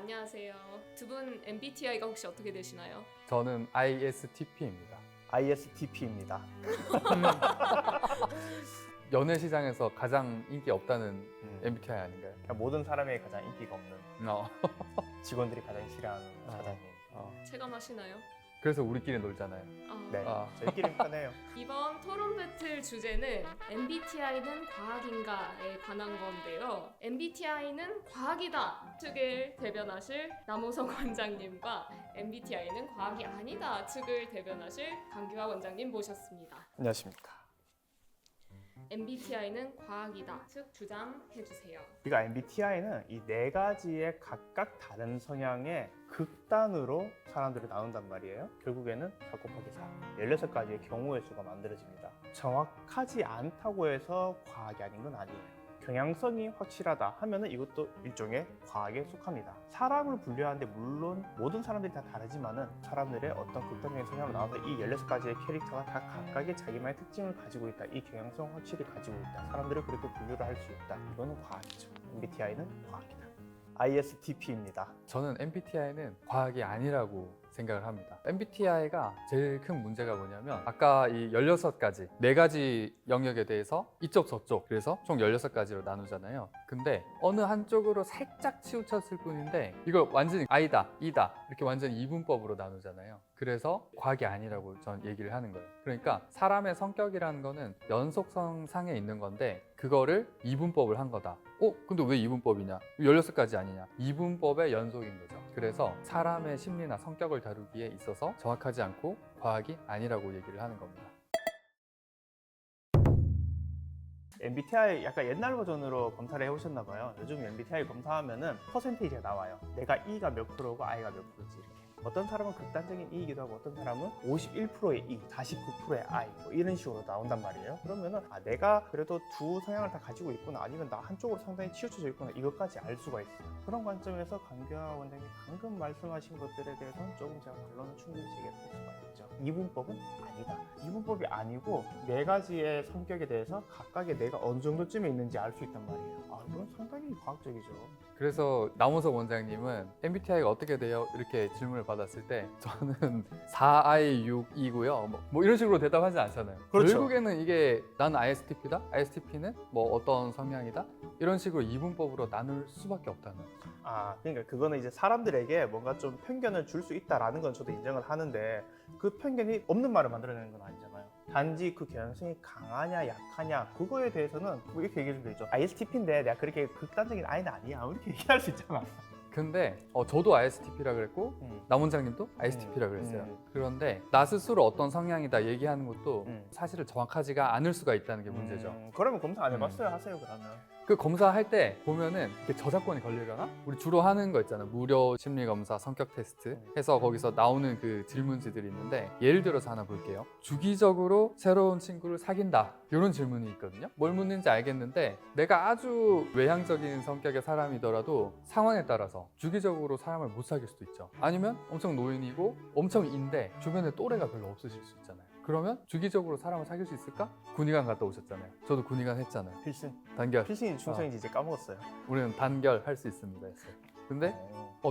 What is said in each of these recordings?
안녕하세요. 두 분 MBTI가 혹시 어떻게 되시나요? 저는 ISTP입니다. ISTP입니다. 연애 시장에서 가장 인기 없다는 MBTI 아닌가요? 그러니까 모든 사람에게 가장 인기가 없는 어. 직원들이 가장 싫어하는 사장님. 체감하시나요? 그래서 우리끼리 놀잖아요. 네, 아. 저희끼리 편해요. 이번 토론 배틀 주제는 MBTI는 과학인가에 관한 건데요. MBTI는 과학이다 측을 대변하실 남호성 원장님과 MBTI는 과학이 아니다 측을 대변하실 강규하 원장님 모셨습니다. 안녕하십니까. MBTI는 과학이다 측 주장해 주세요. 우리가 MBTI는 이 네 가지의 각각 다른 성향의 극단으로 사람들을 나눈단 말이에요. 결국에는 4 곱하기 4, 16가지의 경우의 수가 만들어집니다. 정확하지 않다고 해서 과학이 아닌 건 아니에요. 경향성이 확실하다 하면은 이것도 일종의 과학에 속합니다. 사람을 분류하는데 물론 모든 사람들이 다 다르지만은 사람들의 어떤 극단적인 성향으로 나와서 이 16가지의 캐릭터가 다 각각의 자기만의 특징을 가지고 있다. 이 경향성을 확실히 가지고 있다. 사람들을 그렇게 분류를 할 수 있다. 이거는 과학이죠. MBTI는 과학이다. ISTP입니다. 저는 MBTI는 과학이 아니라고 생각을 합니다. MBTI가 제일 큰 문제가 뭐냐면 아까 이 16가지, 4가지 영역에 대해서 이쪽 저쪽 그래서 총 16가지로 나누잖아요. 근데 어느 한쪽으로 살짝 치우쳤을 뿐인데 이걸 완전히 I다, E다 이렇게 완전히 이분법으로 나누잖아요. 그래서 과학이 아니라고 전 얘기를 하는 거예요. 그러니까 사람의 성격이라는 거는 연속성 상에 있는 건데 그거를 이분법을 한 거다. 근데 왜 이분법이냐? 16가지 아니냐? 이분법의 연속인 거죠. 그래서 사람의 심리나 성격을 다루기에 있어서 정확하지 않고 과학이 아니라고 얘기를 하는 겁니다. MBTI 약간 옛날 버전으로 검사를 해보셨나 봐요. 요즘 MBTI 검사하면은 퍼센테이지가 나와요. 내가 E가 몇 프로고 I가 몇 프로지 이렇게. 어떤 사람은 극단적인 E이기도 하고 어떤 사람은 51%의 E, 49%의 I 뭐 이런 식으로 나온단 말이에요. 그러면은 내가 그래도 두 성향을 다 가지고 있구나 아니면 나 한쪽으로 상당히 치우쳐져 있구나 이것까지 알 수가 있어요. 그런 관점에서 강규하 원장님 방금 말씀하신 것들에 대해서는 조금 제가 반론을 충분히 제기할 수가 있죠. 이분법은 아니다. 이분법이 아니고 4가지의 성격에 대해서 각각의 내가 어느 정도쯤에 있는지 알 수 있단 말이에요. 이건 상당히 과학적이죠. 그래서 남호석 원장님은 MBTI가 어떻게 돼요? 이렇게 질문을 받았을 때 저는 4I6이고요. 뭐 이런 식으로 대답하지 않잖아요. 그렇죠. 결국에는 이게 나는 ISTP다. ISTP는 뭐 어떤 성향이다. 이런 식으로 이분법으로 나눌 수밖에 없다는 거죠. 그러니까 그거는 이제 사람들에게 뭔가 좀 편견을 줄 수 있다라는 건 저도 인정을 하는데 그 편견이 없는 말을 만들어내는 건 아니잖아요. 단지 그 경향성이 강하냐 약하냐 그거에 대해서는 뭐 이렇게 얘기해 주면 되죠. ISTP인데 내가 그렇게 극단적인 I는 아니야. 이렇게 얘기할 수 있잖아. 근데 저도 ISTP라 그랬고 남 원장님도 ISTP라 그랬어요. 그런데 나 스스로 어떤 성향이다 얘기하는 것도 사실은 정확하지가 않을 수가 있다는 게 문제죠. 그러면 검사 안 해봤어요? 하세요 그러면. 그 검사할 때 보면은 이렇게 저작권이 걸리려나? 우리 주로 하는 거 있잖아. 무료 심리 검사, 성격 테스트 해서 거기서 나오는 그 질문지들이 있는데 예를 들어서 하나 볼게요. 주기적으로 새로운 친구를 사귄다. 이런 질문이 있거든요. 뭘 묻는지 알겠는데 내가 아주 외향적인 성격의 사람이더라도 상황에 따라서 주기적으로 사람을 못 사귈 수도 있죠. 아니면 엄청 노인이고 엄청 인데 주변에 또래가 별로 없으실 수 있잖아요. 그러면 주기적으로 사람을 사귈 수 있을까? 군의관 갔다 오셨잖아요. 저도 군의관 했잖아요. 필승. 단결. 필승인지 충성인지 이제 까먹었어요. 우리는 단결 할 수 있습니다 했어요. 근데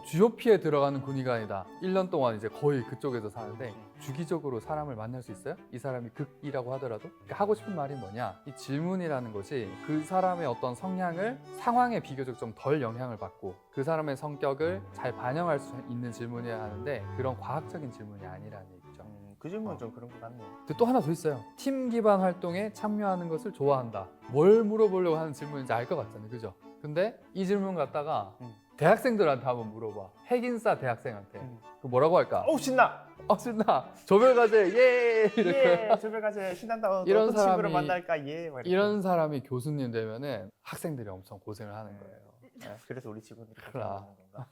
GOP에 들어가는 군의관이다. 1년 동안 이제 거의 그쪽에서 사는데 주기적으로 사람을 만날 수 있어요? 이 사람이 극이라고 하더라도? 그러니까 하고 싶은 말이 뭐냐? 이 질문이라는 것이 그 사람의 어떤 성향을 상황에 비교적 좀 덜 영향을 받고 그 사람의 성격을 잘 반영할 수 있는 질문이어야 하는데 그런 과학적인 질문이 아니라는 얘기죠. 그 질문은 좀 그런 것 같네요. 근데 또 하나 더 있어요. 팀 기반 활동에 참여하는 것을 좋아한다. 뭘 물어보려고 하는 질문인지 알 것 같잖아요. 그죠? 근데 이 질문 갖다가 대학생들한테 한번 물어봐. 핵인싸 대학생한테. 그 뭐라고 할까? 신나! 신나. 조별과제 예! 이렇게. 예, 조별과제 신난다. 이런 어떤 친구를 사람이- 만날까? 예. 막 이렇게. 이런 사람이 교수님 되면은 학생들이 엄청 고생을 하는 거예요. 그래서 우리 직원들이 큰일 그렇게 나. 하는 건가?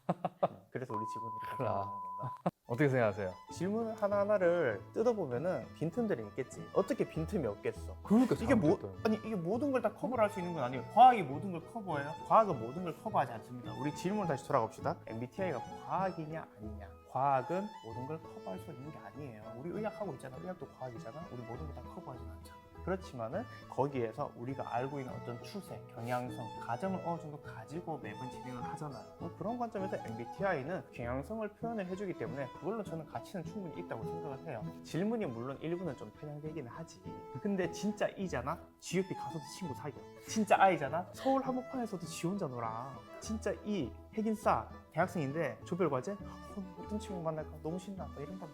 그래서 우리 직원들이 그렇게 큰일 나. 하는 건가? 어떻게 생각하세요? 질문 하나하나를 뜯어보면은 빈틈들이 있겠지. 어떻게 빈틈이 없겠어? 그러니까 이게 이게 모든 걸 다 커버할 수 있는 건 아니에요. 과학이 모든 걸 커버해요? 과학은 모든 걸 커버하지 않습니다. 우리 질문 다시 돌아갑시다. MBTI가 과학이냐 아니냐? 과학은 모든 걸 커버할 수 있는 게 아니에요. 우리 의학하고 있잖아. 의학도 과학이잖아. 우리 모든 걸 다 커버하진 않잖아. 그렇지만은 거기에서 우리가 알고 있는 어떤 추세, 경향성, 가정을 어느 정도 가지고 매번 진행을 하잖아요. 그런 관점에서 MBTI는 경향성을 표현을 해주기 때문에 그걸로 저는 가치는 충분히 있다고 생각을 해요. 질문이 물론 일부는 좀 편향되기는 하지. 근데 진짜 E잖아? GUP 가서도 친구 사귀어. 진짜 I잖아? 서울 한복판에서도 지 혼자 놀아. 진짜 E, 핵인싸, 대학생인데 조별과제? 어떤 친구 만날까? 너무 신나. 뭐 이런 거.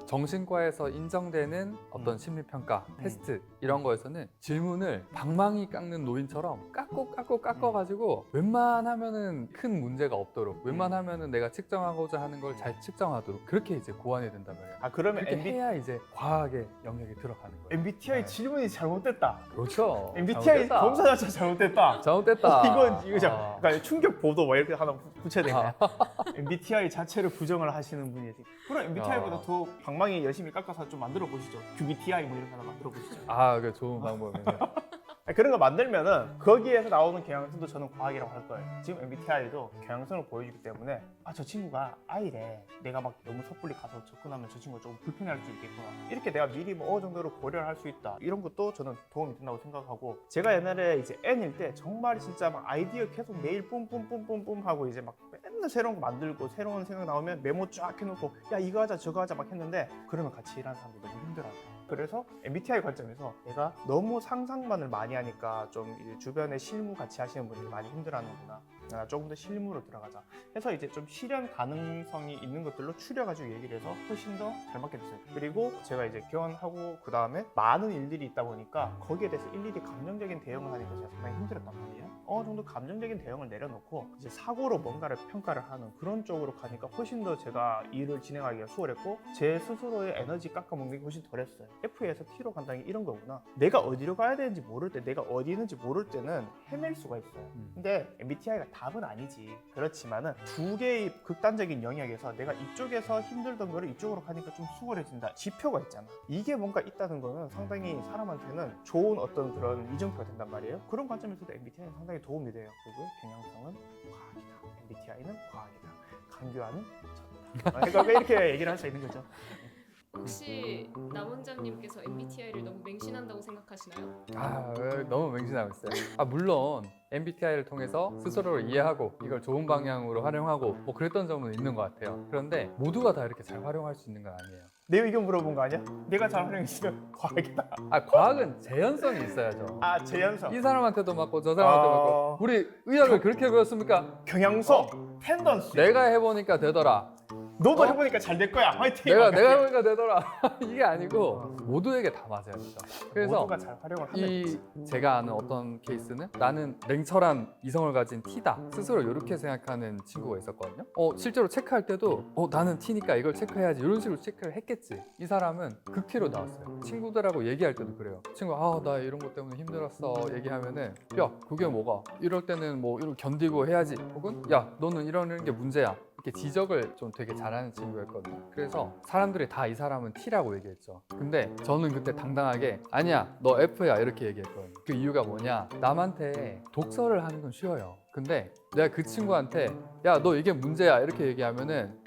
정신과에서 인정되는 어떤 심리평가, 테스트 이런 거에서는 질문을 방망이 깎는 노인처럼 깎아가지고 웬만하면은 큰 문제가 없도록 웬만하면은 내가 측정하고자 하는 걸 잘 측정하도록 그렇게 이제 고안이 된단 말이에요. 아 그러면 그렇게 해야 이제 과학의 영역에 들어가는 거예요. MBTI 네. 질문이 잘못됐다. 그렇죠. MBTI 잘못됐다. 검사 자체가 잘못됐다. 잘못됐다. 이거 그러니까 충격 보도 뭐 이렇게 하나 붙여야 되겠네. 아. MBTI 자체를 부정을 하시는 분이 그럼 MBTI보다 아. 더 방망이 열심히 깎아서 좀 만들어 보시죠. QBTI 뭐 이런 거 하나 만들어 보시죠. 그 좋은 방법이네요. 그런 거 만들면은 거기에서 나오는 경향성도 저는 과학이라고 할 거예요. 지금 MBTI도 경향성을 보여주기 때문에 저 친구가 I래. 내가 막 너무 섣불리 가서 접근하면 저 친구가 조금 불편할 수 있겠구나. 이렇게 내가 미리 뭐 어느 정도로 고려를 할 수 있다. 이런 것도 저는 도움이 된다고 생각하고 제가 옛날에 이제 N일 때 정말 진짜 막 아이디어 계속 매일 뿜뿜뿜뿜뿜 하고 이제 막 맨날 새로운 거 만들고 새로운 생각 나오면 메모 쫙 해놓고 야 이거 하자 저거 하자 막 했는데 그러면 같이 일하는 사람들 너무 힘들어요. 그래서 MBTI 관점에서 내가 너무 상상만을 많이 하니까 좀 이제 주변에 실무 같이 하시는 분들이 많이 힘들어하는구나. 나 조금 더 실무로 들어가자. 해서 이제 좀 실현 가능성이 있는 것들로 추려가지고 얘기를 해서 훨씬 더 잘 맞게 됐어요. 그리고 제가 이제 개원하고 그 다음에 많은 일들이 있다 보니까 거기에 대해서 일일이 감정적인 대응을 하니까 제가 상당히 힘들었단 말이에요. 어느 정도 감정적인 대응을 내려놓고 이제 사고로 뭔가를 평가를 하는 그런 쪽으로 가니까 훨씬 더 제가 일을 진행하기가 수월했고 제 스스로의 에너지 깎아먹는 게 훨씬 덜했어요. F에서 T로 간다는 게 이런 거구나. 내가 어디로 가야 되는지 모를 때 내가 어디 있는지 모를 때는 헤맬 수가 있어요. 근데 MBTI가 답은 아니지. 그렇지만은 두 개의 극단적인 영역에서 내가 이쪽에서 힘들던 거를 이쪽으로 가니까 좀 수월해진다. 지표가 있잖아. 이게 뭔가 있다는 거는 상당히 사람한테는 좋은 어떤 그런 이정표가 된단 말이에요. 그런 관점에서도 MBTI는 상당히 도움이 돼요. 그리고 경향성은 과학이다. MBTI는 과학이다. 강규하는 저다. 그러니까 이렇게 얘기를 할 수 있는 거죠. 혹시 남원장님께서 MBTI를 너무 맹신한다고 생각하시나요? 너무 맹신하고 있어요. 물론 MBTI를 통해서 스스로를 이해하고 이걸 좋은 방향으로 활용하고 뭐 그랬던 점은 있는 것 같아요. 그런데 모두가 다 이렇게 잘 활용할 수 있는 건 아니에요. 내 의견 물어본 거 아니야? 내가 잘 활용했으면 과학이다. 과학은 재현성이 있어야죠. 재현성. 이 사람한테도 맞고 저 사람한테도 맞고 우리 의학을 그렇게 배웠습니까? 경향성. 텐던시. 내가 해보니까 되더라. 너도 해보니까 잘 될 거야. 화이팅. 내가 해보니까 되더라. 이게 아니고 모두에게 다 맞아야 되죠. 그래서 모두가 잘 활용을 하면 되지. 제가 아는 어떤 케이스는 나는 냉철한 이성을 가진 T다. 스스로 이렇게 생각하는 친구가 있었거든요. 실제로 체크할 때도 나는 T니까 이걸 체크해야지 이런 식으로 체크를 했겠지. 이 사람은 극티로 나왔어요. 친구들하고 얘기할 때도 그래요. 친구 나 이런 것 때문에 힘들었어 얘기하면은 야 그게 뭐가? 이럴 때는 뭐 이렇게 견디고 해야지. 혹은 야 너는 이러는 게 문제야. 이렇게 지적을 좀 되게 잘하는 친구였거든요. 그래서 사람들이 다 이 사람은 T라고 얘기했죠. 근데 저는 그때 당당하게 아니야 너 F야 이렇게 얘기했거든요. 그 이유가 뭐냐, 남한테 독서를 하는 건 쉬워요. 근데 내가 그 친구한테 야 너 이게 문제야 이렇게 얘기하면은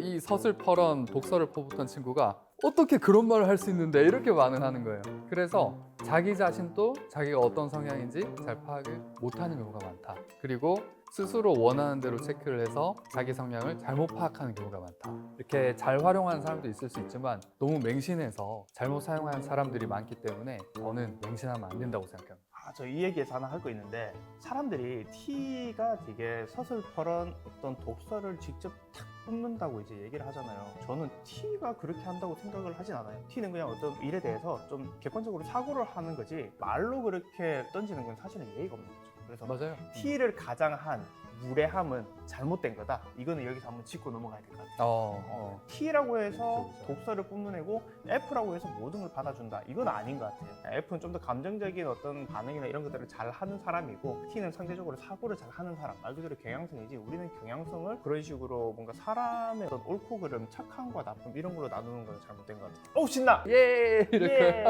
이 서슬퍼런 독서를 퍼붓던 친구가 어떻게 그런 말을 할 수 있는데 이렇게 반응하는 거예요. 그래서 자기 자신도 자기가 어떤 성향인지 잘 파악을 못하는 경우가 많다. 그리고 스스로 원하는 대로 체크를 해서 자기 성향을 잘못 파악하는 경우가 많다. 이렇게 잘 활용하는 사람도 있을 수 있지만 너무 맹신해서 잘못 사용하는 사람들이 많기 때문에 저는 맹신하면 안 된다고 생각합니다. 저 이 얘기에서 하나 할 거 있는데 사람들이 T가 되게 서슬퍼런 어떤 독서를 직접 탁 뽑는다고 이제 얘기를 하잖아요. 저는 T가 그렇게 한다고 생각을 하진 않아요. T는 그냥 어떤 일에 대해서 좀 객관적으로 사고를 하는 거지 말로 그렇게 던지는 건 사실은 예의가 없는 거죠. 그래서 맞아요. T를 가장한 무례함은 잘못된 거다. 이거는 여기서 한번 짚고 넘어가야 될 것 같아요. T라고 해서 그렇죠. 독서를 뿜는 애고 F라고 해서 모든 걸 받아준다. 이건 아닌 것 같아요. F는 좀 더 감정적인 어떤 반응이나 이런 것들을 잘 하는 사람이고 T는 상대적으로 사고를 잘 하는 사람. 말 그대로 경향성이지 우리는 경향성을 그런 식으로 뭔가 사람의 어떤 옳고 그름, 착함과 나쁨 이런 걸로 나누는 건 잘못된 것 같아요. 신나! 예 이렇게 예!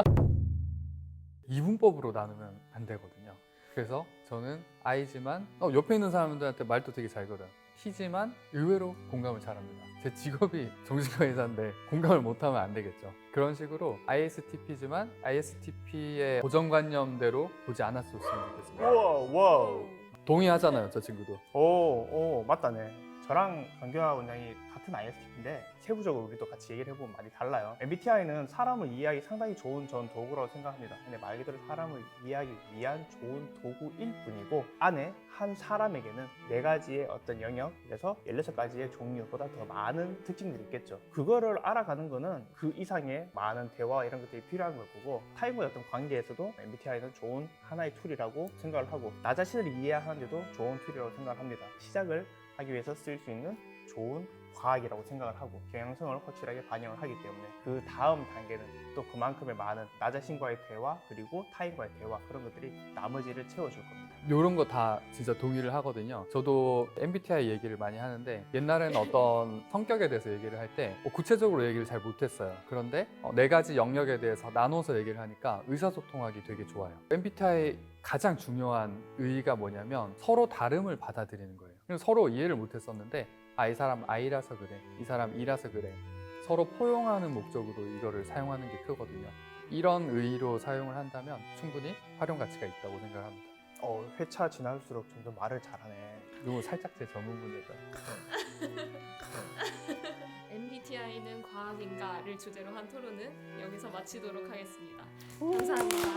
이분법으로 나누면 안 되거든요. 그래서 저는 I지만 옆에 있는 사람들한테 말도 되게 잘 걸어요. T지만 의외로 공감을 잘합니다. 제 직업이 정신과 의사인데 공감을 못하면 안 되겠죠. 그런 식으로 ISTP지만 ISTP의 고정관념대로 보지 않았으면 좋겠습니다. 우와. 동의하잖아요, 저 친구도. 오, 맞다네. 저랑 강규하 원장이 같은 ISTP인데 세부적으로 우리도 같이 얘기를 해보면 많이 달라요. MBTI는 사람을 이해하기 상당히 좋은 전 도구라고 생각합니다. 근데 말 그대로 사람을 이해하기 위한 좋은 도구일 뿐이고 안에 한 사람에게는 4가지의 어떤 영역, 그래서 16가지의 종류보다 더 많은 특징들이 있겠죠. 그거를 알아가는 거는 그 이상의 많은 대화 이런 것들이 필요한 걸 거고 타인과의 어떤 관계에서도 MBTI는 좋은 하나의 툴이라고 생각을 하고 나 자신을 이해하는데도 좋은 툴이라고 생각을 합니다. 시작을 하기 위해서 쓸 수 있는 좋은 과학이라고 생각을 하고 경향성을 확실하게 반영을 하기 때문에 그 다음 단계는 또 그만큼의 많은 나 자신과의 대화 그리고 타인과의 대화 그런 것들이 나머지를 채워줄 겁니다. 이런 거 다 진짜 동의를 하거든요. 저도 MBTI 얘기를 많이 하는데 옛날에는 어떤 성격에 대해서 얘기를 할 때 구체적으로 얘기를 잘 못했어요. 그런데 4가지 영역에 대해서 나눠서 얘기를 하니까 의사소통하기 되게 좋아요. MBTI 가장 중요한 의의가 뭐냐면 서로 다름을 받아들이는 거예요. 서로 이해를 못했었는데 이 사람 I라서 그래, 이 사람 E라서 그래. 서로 포용하는 목적으로 이거를 사용하는 게 크거든요. 이런 의의로 사용을 한다면 충분히 활용 가치가 있다고 생각합니다. 회차 지날수록 점점 말을 잘하네. 이거 살짝 제 전문 분야다. MBTI는 과학인가를 주제로 한 토론은 여기서 마치도록 하겠습니다. 감사합니다.